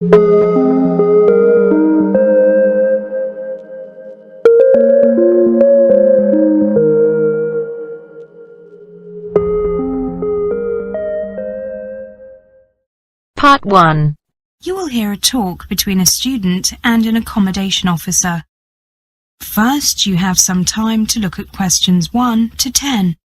Part 1. You will hear a talk between a student and an accommodation officer. First, you have some time to look at questions 1 to 10.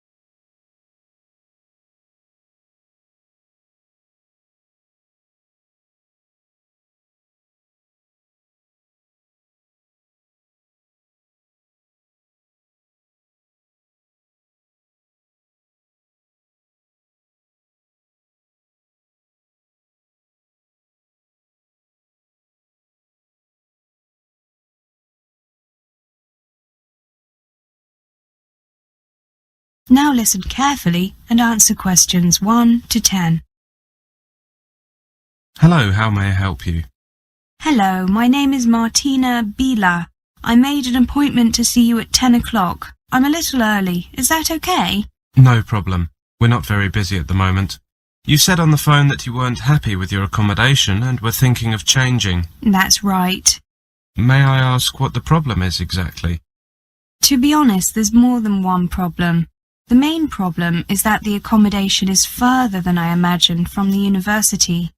Now listen carefully and answer questions 1 to 10. Hello, how may I help you? Hello, my name is Martina Bila. I made an appointment to see you at 10 o'clock. I'm a little early. Is that okay? No problem. We're not very busy at the moment. You said on the phone that you weren't happy with your accommodation and were thinking of changing. That's right. May I ask what the problem is exactly? To be honest, there's more than one problem. The main problem is that the accommodation is further than I imagined from the university.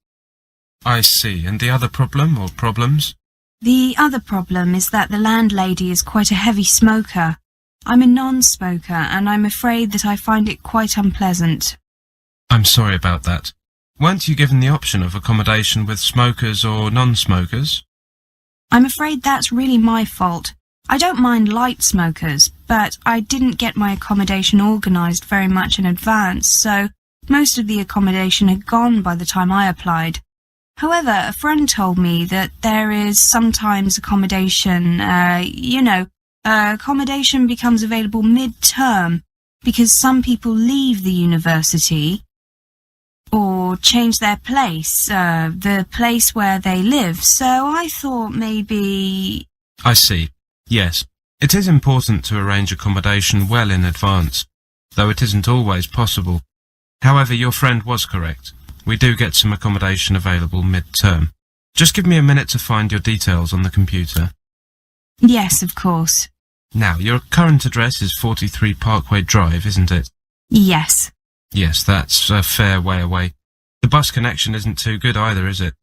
I see. And the other problem or problems? The other problem is that the landlady is quite a heavy smoker. I'm a non-smoker and I'm afraid that I find it quite unpleasant. I'm sorry about that. Weren't you given the option of accommodation with smokers or non-smokers? I'm afraid that's really my fault. I don't mind light smokers, but I didn't get my accommodation organised very much in advance, so most of the accommodation had gone by the time I applied. However, a friend told me that there is sometimes accommodation, accommodation becomes available mid-term because some people leave the university or change their place, the place where they live, so I thought maybe... I see. Yes, it is important to arrange accommodation well in advance, though it isn't always possible. However, your friend was correct. We do get some accommodation available mid-term. Just give me a minute to find your details on the computer. Yes, of course. Now, your current address is 43 Parkway Drive, isn't it? Yes. Yes, that's a fair way away. The bus connection isn't too good either, is it?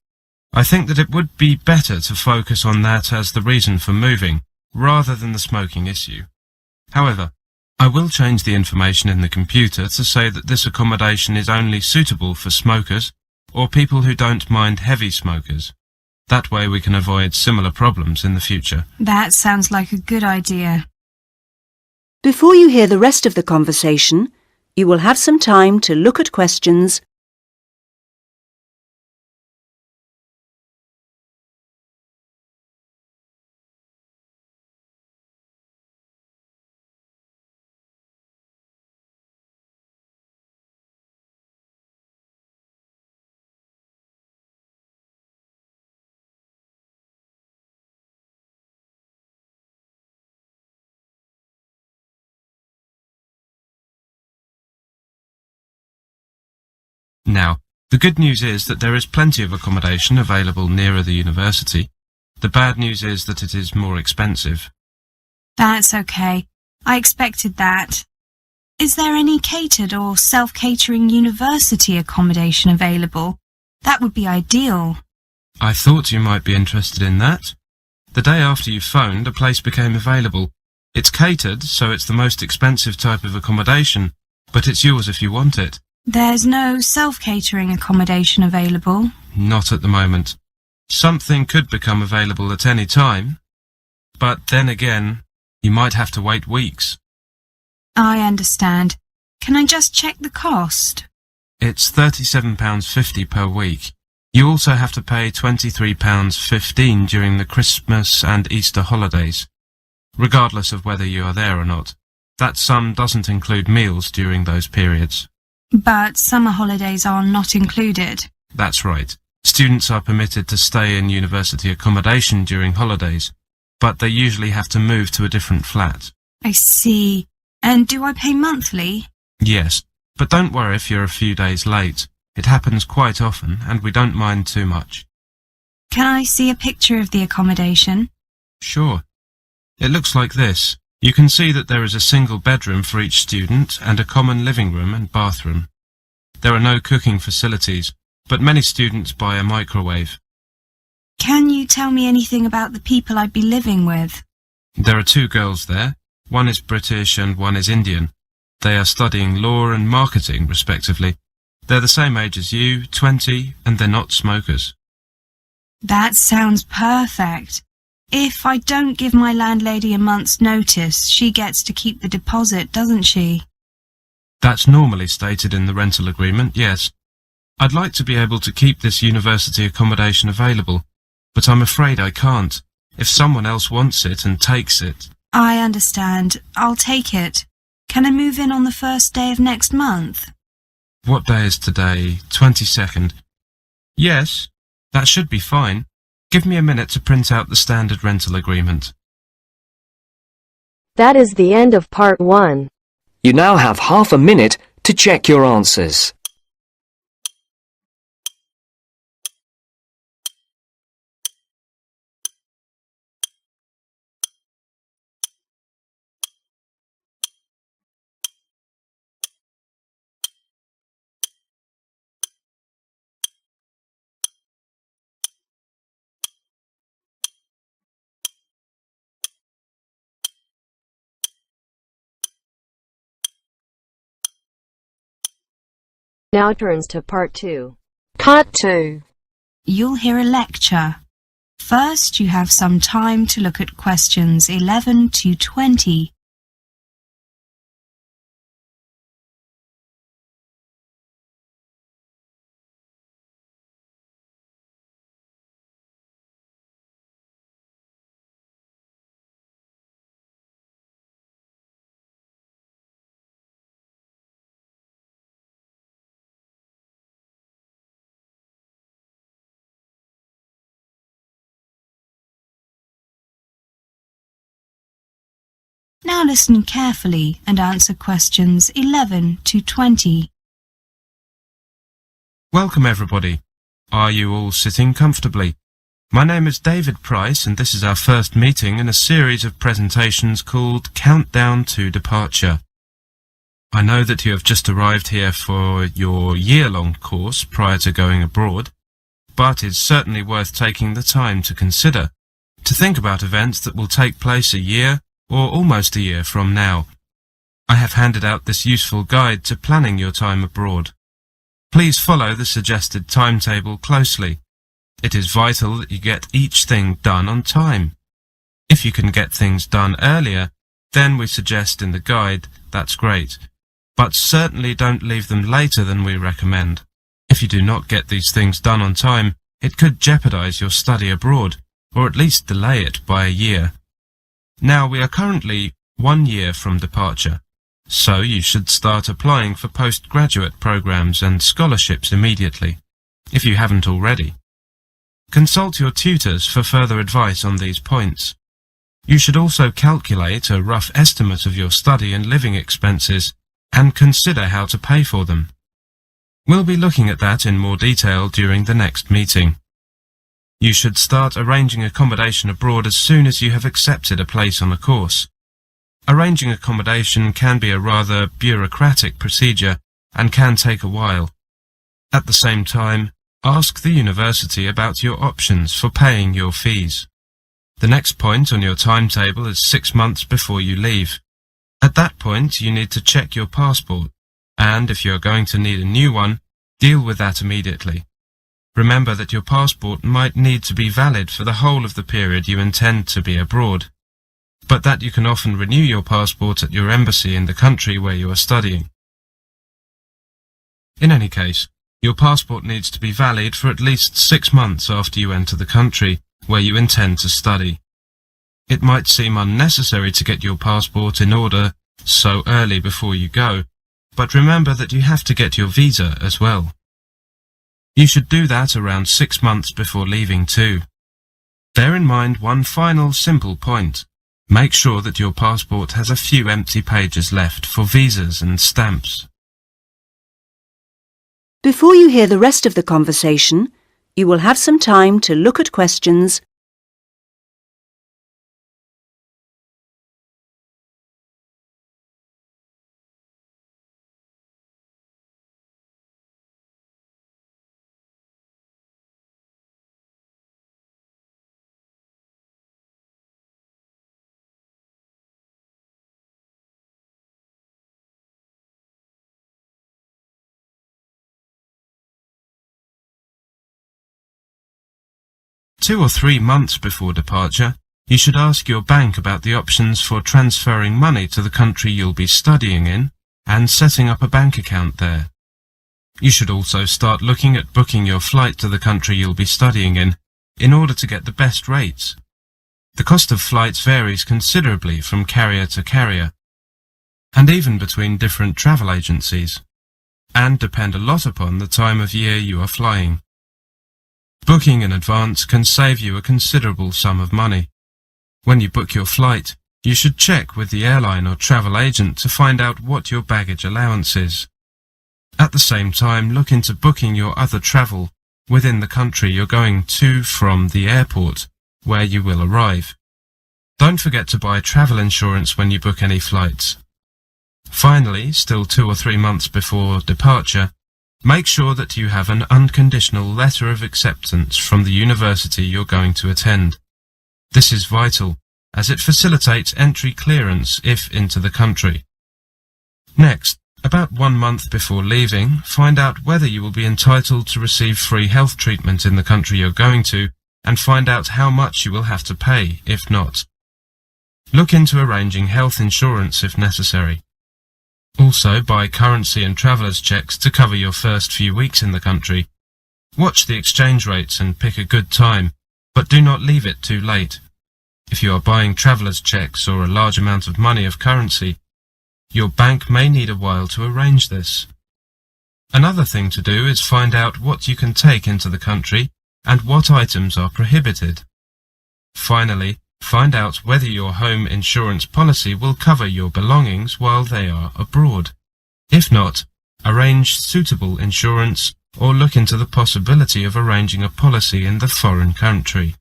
I think that it would be better to focus on that as the reason for moving, rather than the smoking issue. However, I will change the information in the computer to say that this accommodation is only suitable for smokers or people who don't mind heavy smokers. That way we can avoid similar problems in the future. That sounds like a good idea. Before you hear the rest of the conversation, you will have some time to look at questions Now, the good news is that there is plenty of accommodation available nearer the university. The bad news is that it is more expensive. That's okay. I expected that. Is there any catered or self-catering university accommodation available? That would be ideal. I thought you might be interested in that. The day after you phoned, a place became available. It's catered, so it's the most expensive type of accommodation, but it's yours if you want it. There's no self-catering accommodation available? Not at the moment. Something could become available at any time, but then again, you might have to wait weeks. I understand. Can I just check the cost? It's £37.50 per week. You also have to pay £23.15 during the Christmas and Easter holidays, regardless of whether you are there or not. That sum doesn't include meals during those periods. But summer holidays are not included. That's right. Students are permitted to stay in university accommodation during holidays, but they usually have to move to a different flat. I see. And do I pay monthly? Yes, but don't worry if you're a few days late. It happens quite often, and we don't mind too much. Can I see a picture of the accommodation? Sure. It looks like this. You can see that there is a single bedroom for each student and a common living room and bathroom. There are no cooking facilities, but many students buy a microwave. Can you tell me anything about the people I'd be living with? There are 2 girls there. One is British and one is Indian. They are studying law and marketing, respectively. They're the same age as you, 20, and they're not smokers. That sounds perfect. If I don't give my landlady a month's notice, she gets to keep the deposit, doesn't she? That's normally stated in the rental agreement, yes. I'd like to be able to keep this university accommodation available, but I'm afraid I can't. If someone else wants it and takes it... I understand. I'll take it. Can I move in on the first day of next month? What day is today? 22nd. Yes, that should be fine. Give me a minute to print out the standard rental agreement. That is the end of part 1. You now have half a minute to check your answers. Now turns to part 2. Part 2. You'll hear a lecture. First, you have some time to look at questions 11 to 20. Now listen carefully and answer questions 11 to 20. Welcome, everybody. Are you all sitting comfortably? My name is David Price, and this is our first meeting in a series of presentations called Countdown to Departure. I know that you have just arrived here for your year-long course prior to going abroad, but it's certainly worth taking the time to consider, to think about events that will take place a year or almost a year from now. I have handed out this useful guide to planning your time abroad. Please follow the suggested timetable closely. It is vital that you get each thing done on time. If you can get things done earlier, then we suggest in the guide, that's great. But certainly don't leave them later than we recommend. If you do not get these things done on time, it could jeopardize your study abroad, or at least delay it by a year. Now, we are currently 1 year from departure, so you should start applying for postgraduate programs and scholarships immediately, if you haven't already. Consult your tutors for further advice on these points. You should also calculate a rough estimate of your study and living expenses and consider how to pay for them. We'll be looking at that in more detail during the next meeting. You should start arranging accommodation abroad as soon as you have accepted a place on a course. Arranging accommodation can be a rather bureaucratic procedure and can take a while. At the same time, ask the university about your options for paying your fees. The next point on your timetable is 6 months before you leave. At that point, you need to check your passport, and if you are going to need a new one, deal with that immediately. Remember that your passport might need to be valid for the whole of the period you intend to be abroad, but that you can often renew your passport at your embassy in the country where you are studying. In any case, your passport needs to be valid for at least 6 months after you enter the country where you intend to study. It might seem unnecessary to get your passport in order so early before you go, but remember that you have to get your visa as well. You should do that around 6 months before leaving too. Bear in mind one final simple point. Make sure that your passport has a few empty pages left for visas and stamps. Before you hear the rest of the conversation, You will have some time to look at questions Two or 3 months before departure, you should ask your bank about the options for transferring money to the country you'll be studying in and setting up a bank account there. You should also start looking at booking your flight to the country you'll be studying in order to get the best rates. The cost of flights varies considerably from carrier to carrier, and even between different travel agencies, and depend a lot upon the time of year you are flying. Booking in advance can save you a considerable sum of money. When you book your flight, you should check with the airline or travel agent to find out what your baggage allowance is. At the same time, look into booking your other travel within the country you're going to from the airport, where you will arrive. Don't forget to buy travel insurance when you book any flights. Finally, still 2 or 3 months before departure, make sure that you have an unconditional letter of acceptance from the university you're going to attend. This is vital, as it facilitates entry clearance if into the country. Next, about 1 month before leaving, find out whether you will be entitled to receive free health treatment in the country you're going to, and find out how much you will have to pay if not. Look into arranging health insurance if necessary. Also, buy currency and traveller's checks to cover your first few weeks in the country. Watch the exchange rates and pick a good time, but do not leave it too late. If you are buying traveller's checks or a large amount of money of currency, your bank may need a while to arrange this. Another thing to do is find out what you can take into the country and what items are prohibited. Finally, find out whether your home insurance policy will cover your belongings while they are abroad. If not, arrange suitable insurance or look into the possibility of arranging a policy in the foreign country.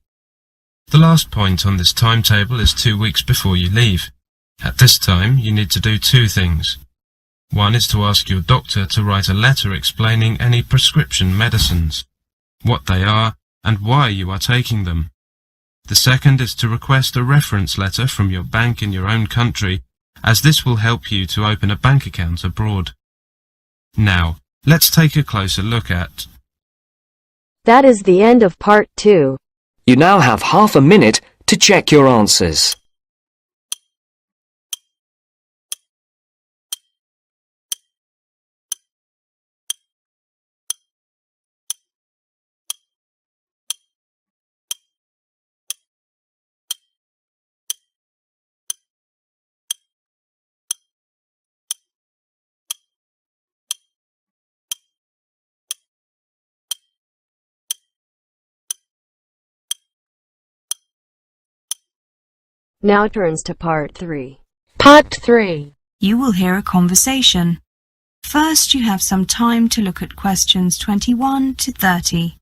The last point on this timetable is 2 weeks before you leave. At this time, you need to do 2 things. One is to ask your doctor to write a letter explaining any prescription medicines, what they are, and why you are taking them. The second is to request a reference letter from your bank in your own country, as this will help you to open a bank account abroad. Now, let's take a closer look at. That is the end of part 2. You now have half a minute to check your answers. Now turns to part 3. Part 3. You will hear a conversation. First, you have some time to look at questions 21 to 30.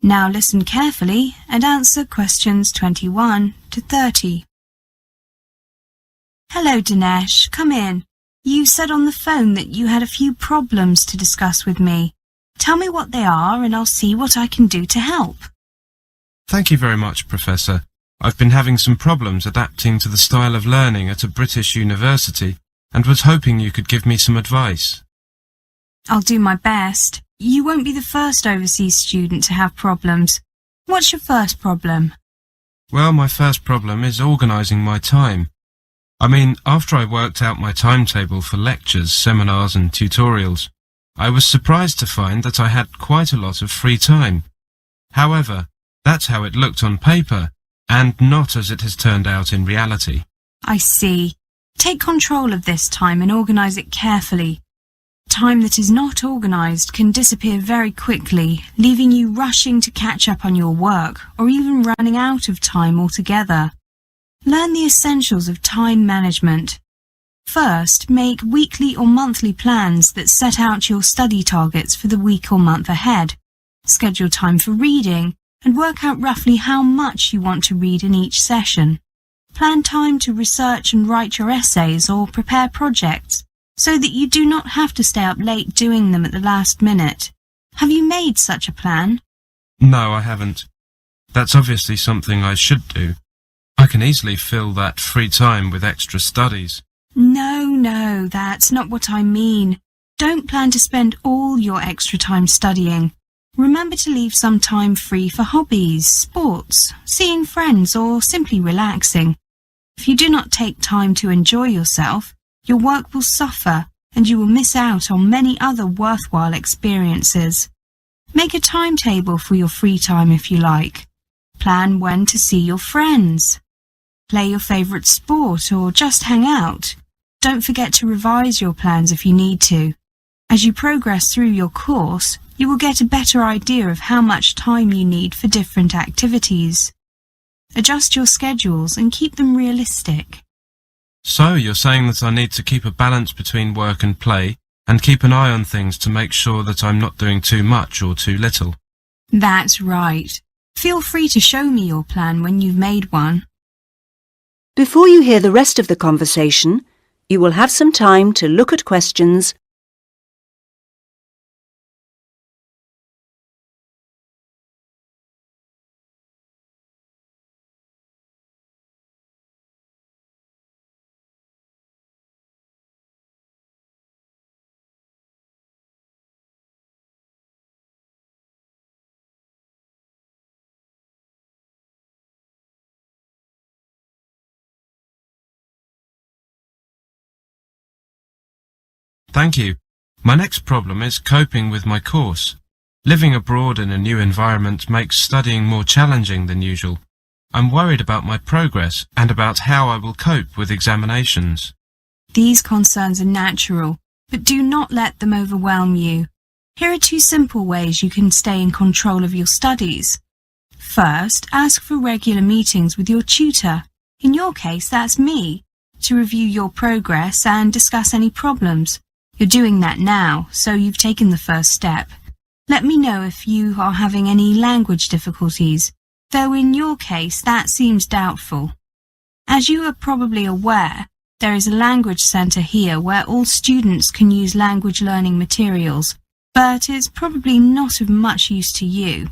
Now listen carefully and answer questions 21 to 30. Hello, Dinesh. Come in. You said on the phone that you had a few problems to discuss with me. Tell me what they are and I'll see what I can do to help. Thank you very much, Professor. I've been having some problems adapting to the style of learning at a British university and was hoping you could give me some advice. I'll do my best. You won't be the first overseas student to have problems. What's your first problem? Well, my first problem is organising my time. After I worked out my timetable for lectures, seminars and tutorials, I was surprised to find that I had quite a lot of free time. However, that's how it looked on paper, and not as it has turned out in reality. I see. Take control of this time and organise it carefully. Time that is not organised can disappear very quickly, leaving you rushing to catch up on your work or even running out of time altogether. Learn the essentials of time management. First, make weekly or monthly plans that set out your study targets for the week or month ahead. Schedule time for reading and work out roughly how much you want to read in each session. Plan time to research and write your essays or prepare projects so that you do not have to stay up late doing them at the last minute. Have you made such a plan? No, I haven't. That's obviously something I should do. I can easily fill that free time with extra studies. No, that's not what I mean. Don't plan to spend all your extra time studying. Remember to leave some time free for hobbies, sports, seeing friends, or simply relaxing. If you do not take time to enjoy yourself, your work will suffer and you will miss out on many other worthwhile experiences. Make a timetable for your free time if you like. Plan when to see your friends. Play your favourite sport or just hang out. Don't forget to revise your plans if you need to. As you progress through your course, you will get a better idea of how much time you need for different activities. Adjust your schedules and keep them realistic. So you're saying that I need to keep a balance between work and play, and keep an eye on things to make sure that I'm not doing too much or too little. That's right. Feel free to show me your plan when you've made one. Before you hear the rest of the conversation, you will have some time to look at questions Thank you. My next problem is coping with my course. Living abroad in a new environment makes studying more challenging than usual. I'm worried about my progress and about how I will cope with examinations. These concerns are natural, but do not let them overwhelm you. Here are 2 simple ways you can stay in control of your studies. First, ask for regular meetings with your tutor. In your case, that's me, to review your progress and discuss any problems. You're doing that now, so you've taken the first step. Let me know if you are having any language difficulties, though in your case that seems doubtful. As you are probably aware, there is a language centre here where all students can use language learning materials, but it's probably not of much use to you.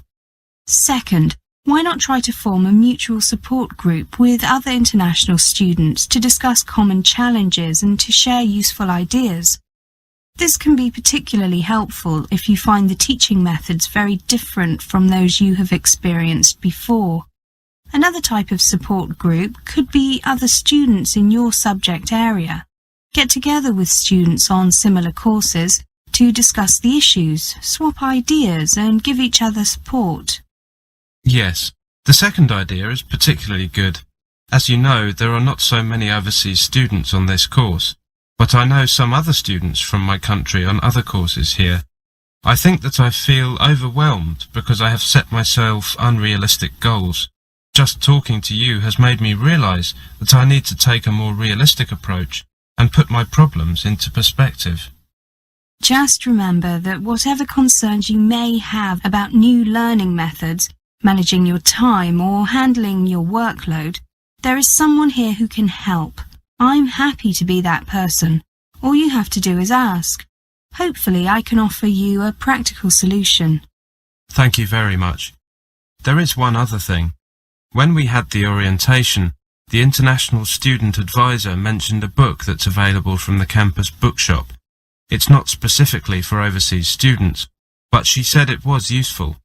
Second, why not try to form a mutual support group with other international students to discuss common challenges and to share useful ideas? This can be particularly helpful if you find the teaching methods very different from those you have experienced before. Another type of support group could be other students in your subject area. Get together with students on similar courses to discuss the issues, swap ideas, and give each other support. Yes, the second idea is particularly good. As you know, there are not so many overseas students on this course, but I know some other students from my country on other courses here. I think that I feel overwhelmed because I have set myself unrealistic goals. Just talking to you has made me realize that I need to take a more realistic approach and put my problems into perspective. Just remember that whatever concerns you may have about new learning methods, managing your time or handling your workload, there is someone here who can help. I'm happy to be that person. All you have to do is ask. Hopefully I can offer you a practical solution. Thank you very much. There is one other thing. When we had the orientation, the International Student Advisor mentioned a book that's available from the campus bookshop. It's not specifically for overseas students, but she said it was useful.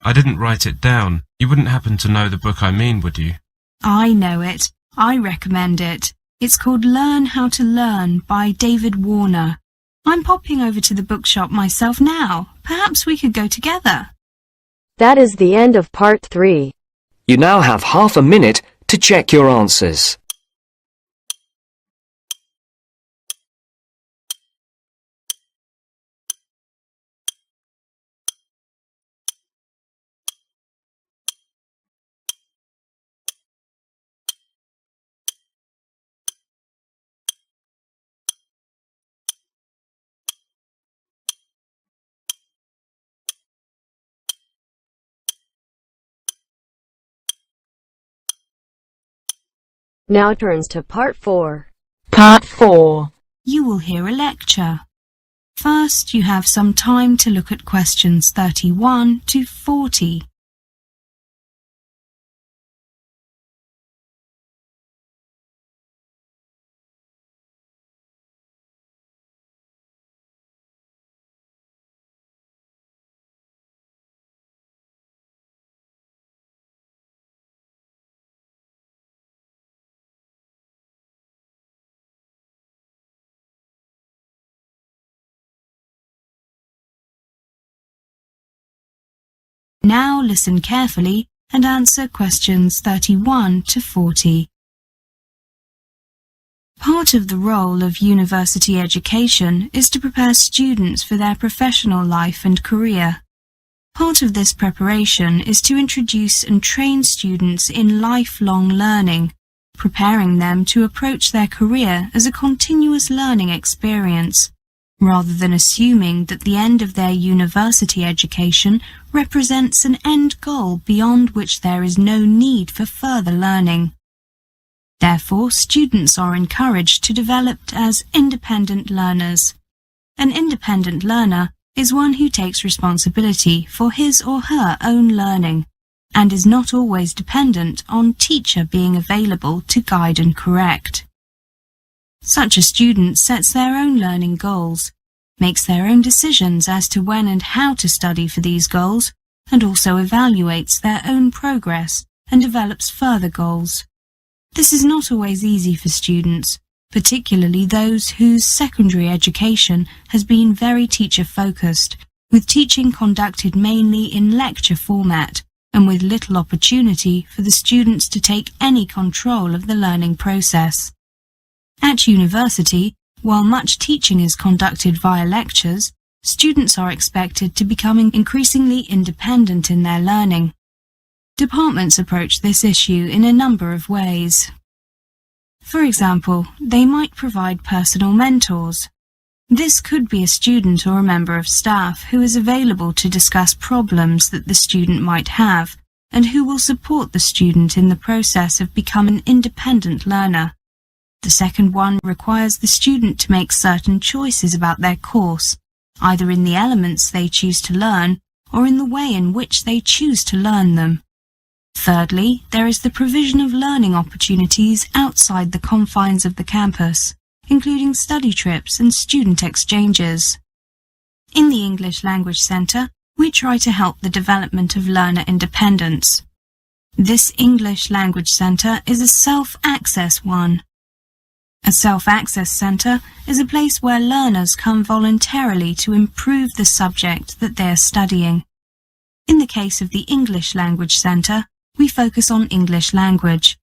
I didn't write it down. You wouldn't happen to know the book I mean, would you? I know it. I recommend it. It's called Learn How to Learn by David Warner. I'm popping over to the bookshop myself now. Perhaps we could go together. That is the end of part 3. You now have half a minute to check your answers. Now turns to part 4. Part 4. You will hear a lecture. First, you have some time to look at questions 31 to 40. Now listen carefully and answer questions 31 to 40. Part of the role of university education is to prepare students for their professional life and career. Part of this preparation is to introduce and train students in lifelong learning, preparing them to approach their career as a continuous learning experience, rather than assuming that the end of their university education represents an end goal beyond which there is no need for further learning. Therefore, students are encouraged to develop as independent learners. An independent learner is one who takes responsibility for his or her own learning and is not always dependent on teacher being available to guide and correct. Such a student sets their own learning goals, makes their own decisions as to when and how to study for these goals, and also evaluates their own progress and develops further goals. This is not always easy for students, particularly those whose secondary education has been very teacher-focused, with teaching conducted mainly in lecture format and with little opportunity for the students to take any control of the learning process. At university, while much teaching is conducted via lectures, students are expected to become increasingly independent in their learning. Departments approach this issue in a number of ways. For example, they might provide personal mentors. This could be a student or a member of staff who is available to discuss problems that the student might have and who will support the student in the process of becoming an independent learner. The second one requires the student to make certain choices about their course, either in the elements they choose to learn or in the way in which they choose to learn them. Thirdly, there is the provision of learning opportunities outside the confines of the campus, including study trips and student exchanges. In the English Language Centre, we try to help the development of learner independence. This English Language Centre is a self-access one. A self-access centre is a place where learners come voluntarily to improve the subject that they are studying. In the case of the English Language Centre, we focus on English language.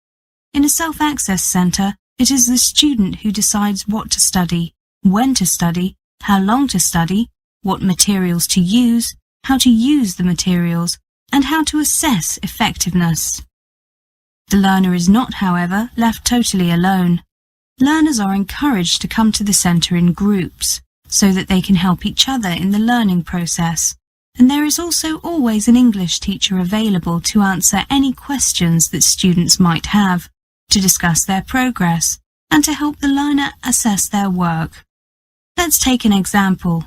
In a self-access centre, it is the student who decides what to study, when to study, how long to study, what materials to use, how to use the materials, and how to assess effectiveness. The learner is not, however, left totally alone. Learners are encouraged to come to the centre in groups, so that they can help each other in the learning process, and there is also always an English teacher available to answer any questions that students might have, to discuss their progress, and to help the learner assess their work. Let's take an example.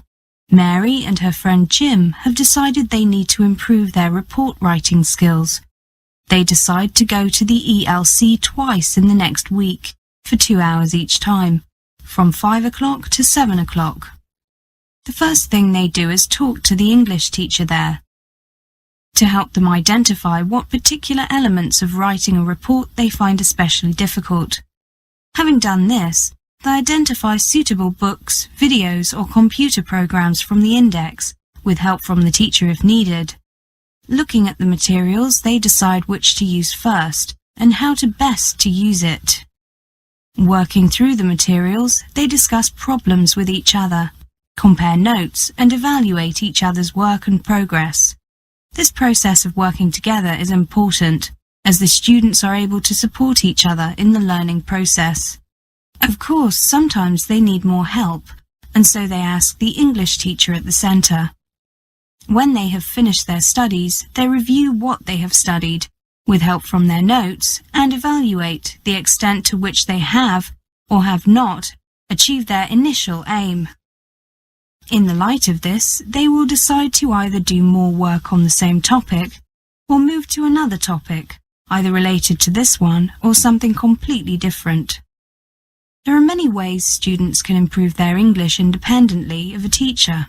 Mary and her friend Jim have decided they need to improve their report writing skills. They decide to go to the ELC twice in the next week, for 2 hours each time, from 5 o'clock to 7 o'clock. The first thing they do is talk to the English teacher there, to help them identify what particular elements of writing a report they find especially difficult. Having done this, they identify suitable books, videos or computer programs from the index, with help from the teacher if needed. Looking at the materials, they decide which to use first and how to best to use it. Working through the materials, they discuss problems with each other, compare notes, and evaluate each other's work and progress. This process of working together is important, as the students are able to support each other in the learning process. Of course, sometimes they need more help, and so they ask the English teacher at the centre. When they have finished their studies, they review what they have studied, with help from their notes, and evaluate the extent to which they have, or have not, achieved their initial aim. In the light of this, they will decide to either do more work on the same topic, or move to another topic, either related to this one or something completely different. There are many ways students can improve their English independently of a teacher.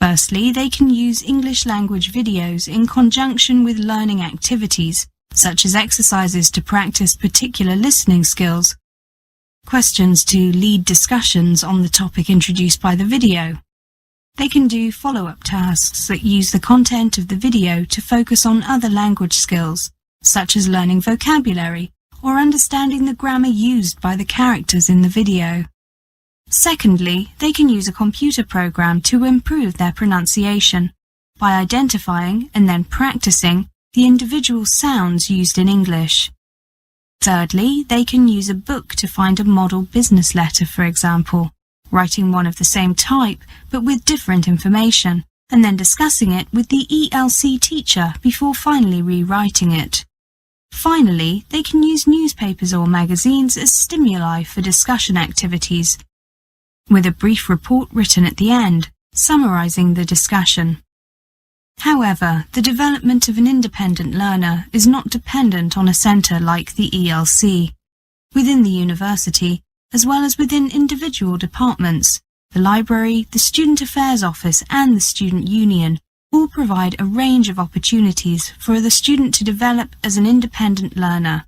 Firstly, they can use English language videos in conjunction with learning activities, such as exercises to practice particular listening skills, questions to lead discussions on the topic introduced by the video. They can do follow-up tasks that use the content of the video to focus on other language skills, such as learning vocabulary or understanding the grammar used by the characters in the video. Secondly, they can use a computer program to improve their pronunciation by identifying and then practicing the individual sounds used in English. Thirdly, they can use a book to find a model business letter, for example, writing one of the same type but with different information, and then discussing it with the ELC teacher before finally rewriting it. Finally, they can use newspapers or magazines as stimuli for discussion activities, with a brief report written at the end, summarizing the discussion. However, the development of an independent learner is not dependent on a centre like the ELC. Within the university, as well as within individual departments, the library, the Student Affairs Office and the Student Union all provide a range of opportunities for the student to develop as an independent learner.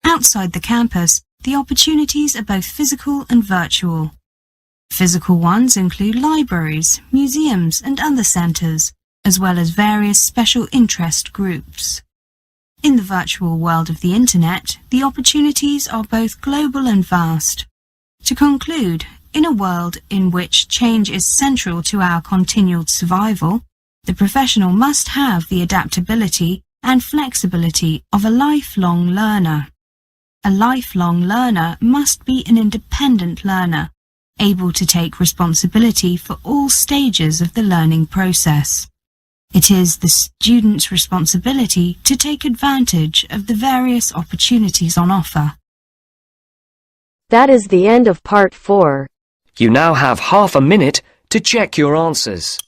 Outside the campus, the opportunities are both physical and virtual. Physical ones include libraries, museums and other centres, as well as various special interest groups. In the virtual world of the Internet, the opportunities are both global and vast. To conclude, in a world in which change is central to our continued survival, the professional must have the adaptability and flexibility of a lifelong learner. A lifelong learner must be an independent learner, able to take responsibility for all stages of the learning process. It is the student's responsibility to take advantage of the various opportunities on offer. That is the end of part 4. You now have half a minute to check your answers.